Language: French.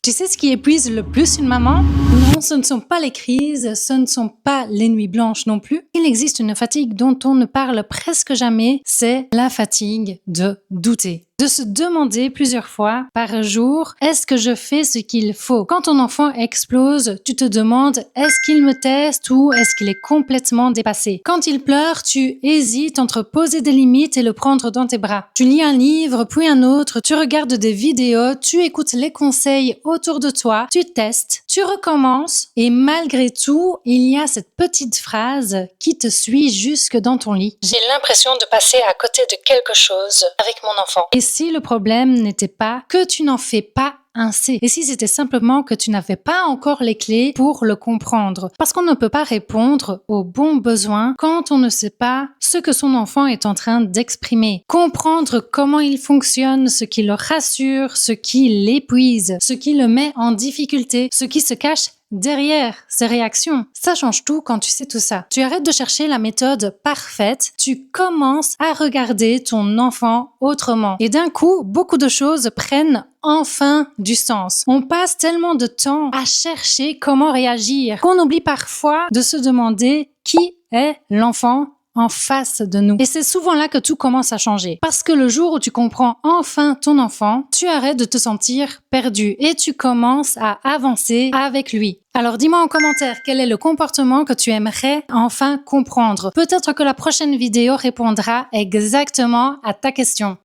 Tu sais ce qui épuise le plus une maman? Non, ce ne sont pas les crises, ce ne sont pas les nuits blanches non plus. Il existe une fatigue dont on ne parle presque jamais, c'est la fatigue de douter. De se demander plusieurs fois par jour, est-ce que je fais ce qu'il faut? Quand ton enfant explose, tu te demandes, est-ce qu'il me teste ou est-ce qu'il est complètement dépassé? Quand il pleure, tu hésites entre poser des limites et le prendre dans tes bras. Tu lis un livre, puis un autre, tu regardes des vidéos, tu écoutes les conseils autour de toi, tu testes, tu recommences et malgré tout, il y a cette petite phrase qui te suit jusque dans ton lit. J'ai l'impression de passer à côté de quelque chose avec mon enfant. Et si le problème n'était pas que tu n'en fais pas assez, et si c'était simplement que tu n'avais pas encore les clés pour le comprendre, parce qu'on ne peut pas répondre aux bons besoins quand on ne sait pas ce que son enfant est en train d'exprimer. Comprendre comment il fonctionne, ce qui le rassure, ce qui l'épuise, ce qui le met en difficulté, ce qui se cache derrière ces réactions. Ça change tout quand tu sais tout ça. Tu arrêtes de chercher la méthode parfaite, tu commences à regarder ton enfant autrement. Et d'un coup, beaucoup de choses prennent enfin du sens. On passe tellement de temps à chercher comment réagir qu'on oublie parfois de se demander qui est l'enfant en face de nous. Et c'est souvent là que tout commence à changer. Parce que le jour où tu comprends enfin ton enfant, tu arrêtes de te sentir perdu et tu commences à avancer avec lui. Alors dis-moi en commentaire quel est le comportement que tu aimerais enfin comprendre. Peut-être que la prochaine vidéo répondra exactement à ta question.